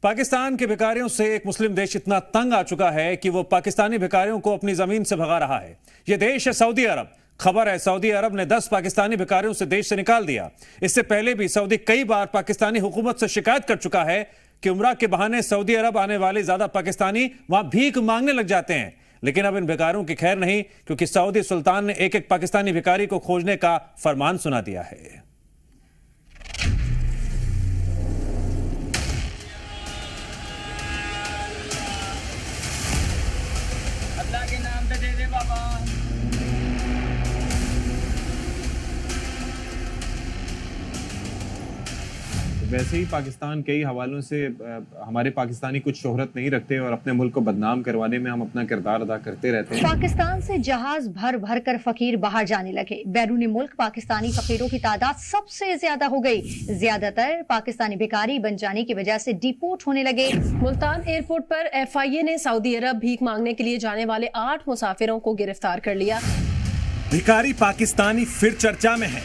पाकिस्तान के भिखारियों से एक मुस्लिम देश इतना तंग आ चुका है कि वो पाकिस्तानी भिखारियों को अपनी जमीन से भगा रहा है। यह देश है सऊदी अरब। खबर है सऊदी अरब ने 10 पाकिस्तानी भिखारियों से देश से निकाल दिया। इससे पहले भी सऊदी कई बार पाकिस्तानी हुकूमत से शिकायत कर चुका है कि उम्रा के बहाने सऊदी अरब आने वाले ज्यादा पाकिस्तानी वहां भीख मांगने लग जाते हैं। लेकिन अब इन भिखारियों की खैर नहीं, क्योंकि सऊदी सुल्तान ने एक एक पाकिस्तानी भिखारी को खोजने का फरमान सुना दिया है। अल्लाह के नाम पे दे दे बाबा। वैसे ही पाकिस्तान कई हवालों से हमारे पाकिस्तानी कुछ शोहरत नहीं रखते और अपने मुल्क को बदनाम करवाने में हम अपना किरदार अदा करते रहते हैं। पाकिस्तान से जहाज भर भर कर फकीर बाहर जाने लगे। बैरूनी मुल्क पाकिस्तानी फकीरों की तादाद सबसे ज्यादा हो गई। ज्यादातर पाकिस्तानी भिखारी बन जाने की वजह से डिपोर्ट होने लगे। मुल्तान एयरपोर्ट पर FIA ने सऊदी अरब भीख मांगने के लिए जाने वाले 8 मुसाफिरों को गिरफ्तार कर लिया। भिखारी पाकिस्तानी फिर चर्चा में है।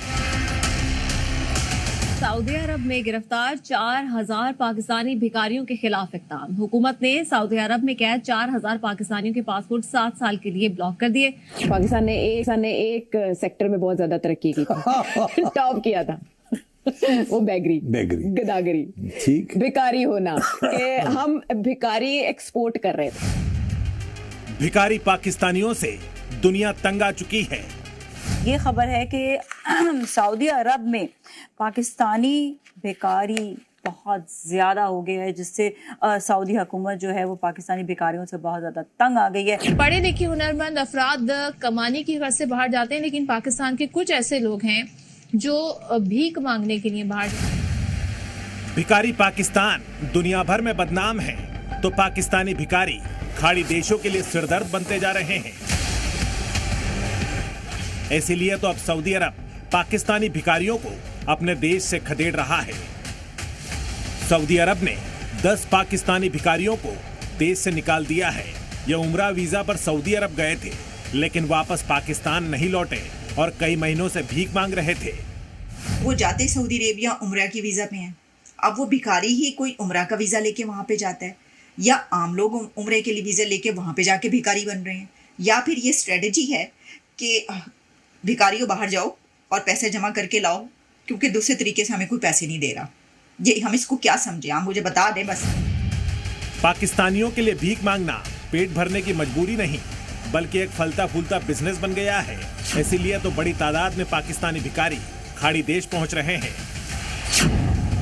सऊदी अरब में गिरफ्तार 4000 पाकिस्तानी भिखारियों के खिलाफ इक़दाम। हुकूमत ने सऊदी अरब में कैद 4000 पाकिस्तानियों के पासपोर्ट 7 साल के लिए ब्लॉक कर दिए। पाकिस्तान ने एक सेक्टर में बहुत ज्यादा तरक्की की थी। टॉप किया था वो बैगरी गदागरी, ठीक, भिखारी होना कि हम भिखारी एक्सपोर्ट कर रहे थे। भिखारी पाकिस्तानियों से दुनिया तंग आ चुकी है। ये खबर है कि सऊदी अरब में पाकिस्तानी भिखारी बहुत ज़्यादा हो गए हैं, जिससे सऊदी हुकूमत जो है वो पाकिस्तानी भिखारियों से बहुत ज़्यादा तंग आ गई है। पढ़े लिखे हुनरमंद अफराद कमाने की गर्ज से बाहर जाते हैं, लेकिन पाकिस्तान के कुछ ऐसे लोग हैं जो भीख मांगने के लिए बाहर जाते हैं। भिखारी पाकिस्तान दुनिया भर में बदनाम है, तो पाकिस्तानी भिखारी खाड़ी देशों के लिए सिरदर्द बनते जा रहे हैं। इसीलिए तो अब सऊदी अरब पाकिस्तानी भिखारियों को अपने देश से खदेड़ रहा है। सऊदी अरब ने 10 पाकिस्तानी भिखारियों को देश से निकाल दिया है। ये उम्रा वीजा पर सऊदी अरब गए थे, लेकिन वापस पाकिस्तान नहीं लौटे और कई महीनों से भीख मांग रहे थे। वो जाते सऊदी अरेबिया उम्रा की वीजा पे हैं। अब वो भिखारी ही कोई उम्रा का वीजा लेके वहां पे जाता है, या आम लोग उम्रे के लिए वीजा लेके वहां पे जाके भिखारी बन रहे हैं, या फिर ये स्ट्रेटजी है कि भिखारियों बाहर जाओ और पैसे जमा करके लाओ, क्योंकि दूसरे तरीके से हमें कोई पैसे नहीं दे रहा। ये हम इसको क्या समझे, आप मुझे बता दें बस। पाकिस्तानियों के लिए भीख मांगना पेट भरने की मजबूरी नहीं, बल्कि एक फलता फूलता बिजनेस बन गया है। इसीलिए तो बड़ी तादाद में पाकिस्तानी भिखारी खाड़ी देश पहुंच रहे हैं।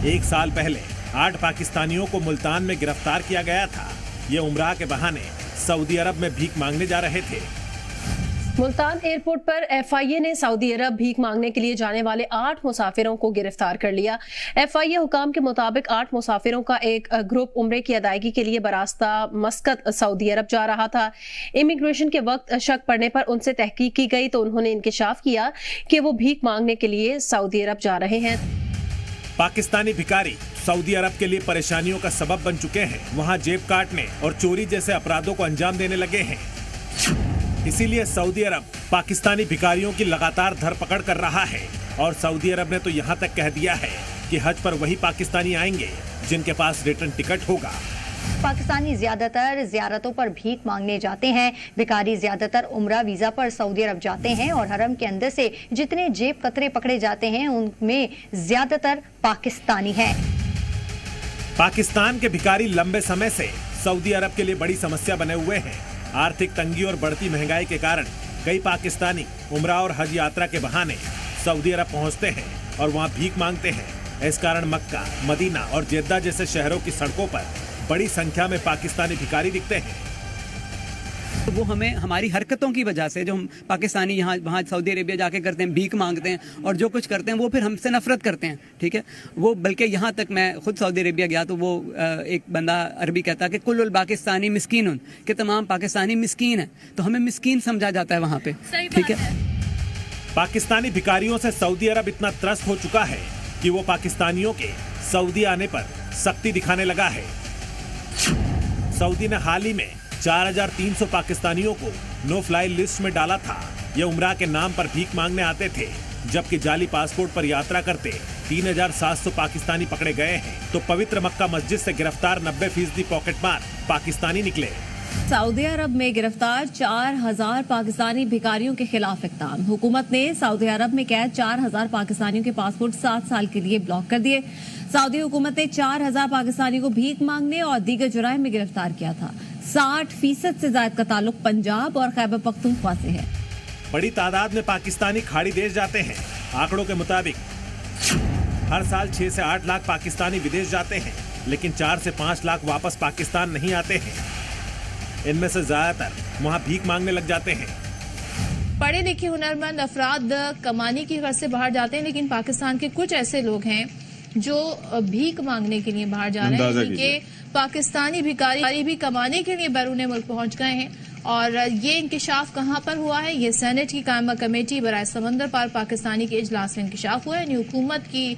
1 साल पहले 8 पाकिस्तानियों को मुल्तान में गिरफ्तार किया गया था। ये उम्रा के बहाने सऊदी अरब में भीख मांगने जा रहे थे। मुल्तान एयरपोर्ट पर FIA ने सऊदी अरब भीख मांगने के लिए जाने वाले 8 मुसाफिरों को गिरफ्तार कर लिया। FIA हुकाम के मुताबिक 8 मुसाफिरों का एक ग्रुप उम्रे की अदायगी के लिए बरास्ता मस्कत सऊदी अरब जा रहा था। इमिग्रेशन के वक्त शक पड़ने पर उनसे तहकीक की गई तो उन्होंने इंकिशाफ किया कि वो भीख मांगने के लिए सऊदी अरब जा रहे हैं। पाकिस्तानी भिखारी सऊदी अरब के लिए परेशानियों का सबब बन चुके हैं। वहां जेब काटने और चोरी जैसे अपराधों को अंजाम देने लगे हैं। इसीलिए सऊदी अरब पाकिस्तानी भिखारियों की लगातार धरपकड़ कर रहा है। और सऊदी अरब ने तो यहाँ तक कह दिया है कि हज पर वही पाकिस्तानी आएंगे जिनके पास रिटर्न टिकट होगा। पाकिस्तानी ज्यादातर जियारतों पर भीख मांगने जाते हैं। भिखारी ज्यादातर उम्रा वीजा पर सऊदी अरब जाते हैं और हरम के अंदर से जितने जेब कतरे पकड़े जाते हैं उनमें ज्यादातर पाकिस्तानी हैं। पाकिस्तान के भिखारी लंबे समय से सऊदी अरब के लिए बड़ी समस्या बने हुए हैं। आर्थिक तंगी और बढ़ती महंगाई के कारण कई पाकिस्तानी उम्रा और हज यात्रा के बहाने सऊदी अरब पहुंचते हैं और वहां भीख मांगते हैं। इस कारण मक्का, मदीना और जेद्दा जैसे शहरों की सड़कों पर बड़ी संख्या में पाकिस्तानी भिखारी दिखते हैं। तो वो हमें हमारी हरकतों की वजह से, जो हम पाकिस्तानी यहाँ वहाँ सऊदी अरेबिया जाके करते हैं, भीख मांगते हैं और जो कुछ करते हैं, वो फिर हमसे नफरत करते हैं। ठीक है, वो बल्कि यहाँ तक मैं खुद सऊदी अरेबिया गया तो वो एक बंदा अरबी कहता कि कुल्लुल पाकिस्तानी मिस्कीन, कि तमाम पाकिस्तानी मिस्कीन है, तो हमें मिस्कीन समझा जाता है वहाँ पे। ठीक है, पाकिस्तानी भिखारियों से सऊदी अरब इतना त्रस्त हो चुका है कि वो पाकिस्तानियों के सऊदी आने पर सख्ती दिखाने लगा है। सऊदी ने हाल ही में 4300 पाकिस्तानियों को नो फ्लाई लिस्ट में डाला था। ये उम्रा के नाम पर भीख मांगने आते थे। जबकि जाली पासपोर्ट पर यात्रा करते 3,700 पाकिस्तानी पकड़े गए हैं, तो पवित्र मक्का मस्जिद से गिरफ्तार 90% पॉकेटमार पाकिस्तानी निकले। सऊदी अरब में गिरफ्तार 4,000 पाकिस्तानी भिखारियों के खिलाफ इक़दाम। हुकूमत ने सऊदी अरब में कैद 4,000 पाकिस्तानियों के पासपोर्ट 7 साल के लिए ब्लॉक कर दिए। सऊदी हुकूमत ने 4,000 पाकिस्तानियों को भीख मांगने और दीगर जुराइम में गिरफ्तार किया था। 60% से ज्यादा का ताल्लुक पंजाब और खैबर पख्तूनख्वा से है। बड़ी तादाद में पाकिस्तानी खाड़ी देश जाते हैं। आंकड़ों के मुताबिक हर साल 6 से 8 लाख पाकिस्तानी विदेश जाते हैं, लेकिन 4 से 5 लाख वापस पाकिस्तान नहीं आते हैं। इनमें से ज्यादातर वहाँ भीख मांगने लग जाते हैं। पढ़े लिखे हुनरमंद अफराद कमाने की गर्ज से बाहर जाते हैं, लेकिन पाकिस्तान के कुछ ऐसे लोग हैं जो भीख मांगने के लिए बाहर जा रहे हैं। कि पाकिस्तानी भिखारी भी कमाने के लिए बैरून मुल्क पहुंच गए हैं। और ये इंकिशाफ कहाँ पर हुआ है? ये सेनेट की कायमा कमेटी बराए समंदर पार पाकिस्तानी के इजलास में इंकिशाफ हुआ है। यानी हुकूमत की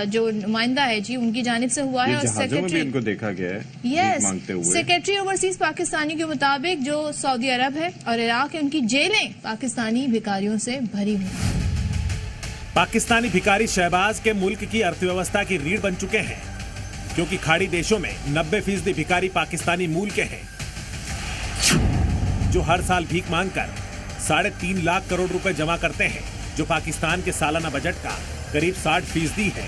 जो नुमाइंदा है जी, उनकी जानिब से हुआ है। और सेक्रेटरी इनको देखा गया है यस मांगते हुए। सेक्रेटरी ओवरसीज पाकिस्तानी के मुताबिक जो सऊदी अरब है और इराक है, उनकी जेलें पाकिस्तानी भिखारियों से भरी हुई। पाकिस्तानी भिखारी शहबाज के मुल्क की अर्थव्यवस्था की रीढ़ बन चुके हैं, क्योंकि खाड़ी देशों में 90% भिखारी पाकिस्तानी मूल के हैं, जो हर साल भीख मांगकर 3.5 लाख करोड़ रुपए जमा करते हैं, जो पाकिस्तान के सालाना बजट का करीब 60% है।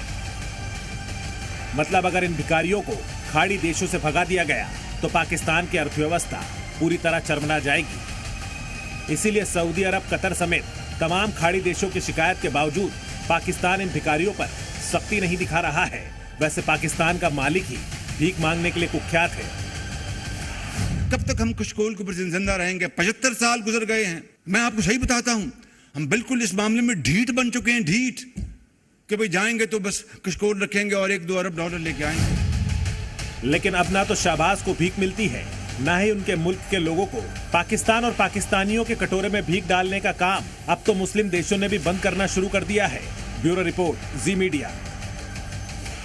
मतलब अगर इन भिखारियों को खाड़ी देशों से भगा दिया गया तो पाकिस्तान की अर्थव्यवस्था पूरी तरह चरमरा जाएगी। इसीलिए सऊदी अरब, कतर समेत तमाम खाड़ी देशों की शिकायत के बावजूद पाकिस्तान इन भिखारियों पर सख्ती नहीं दिखा रहा है। वैसे पाकिस्तान का मालिक ही भीख मांगने के लिए कुख्यात है। कब तक हम कशकोल के ऊपर जिंदा रहेंगे? 75 साल गुजर गए हैं। मैं आपको सही बताता हूं, हम बिल्कुल इस मामले में ढीठ बन चुके हैं। ढीठ कि भाई जाएंगे तो बस कशकोल रखेंगे और $1-2 अरब लेके आएंगे। लेकिन अब ना तो शहबाज को भीख मिलती है, ना ही उनके मुल्क के लोगों को। पाकिस्तान और पाकिस्तानियों के कटोरे में भीख डालने का काम अब तो मुस्लिम देशों ने भी बंद करना शुरू कर दिया है। ब्यूरो रिपोर्ट, जी मीडिया।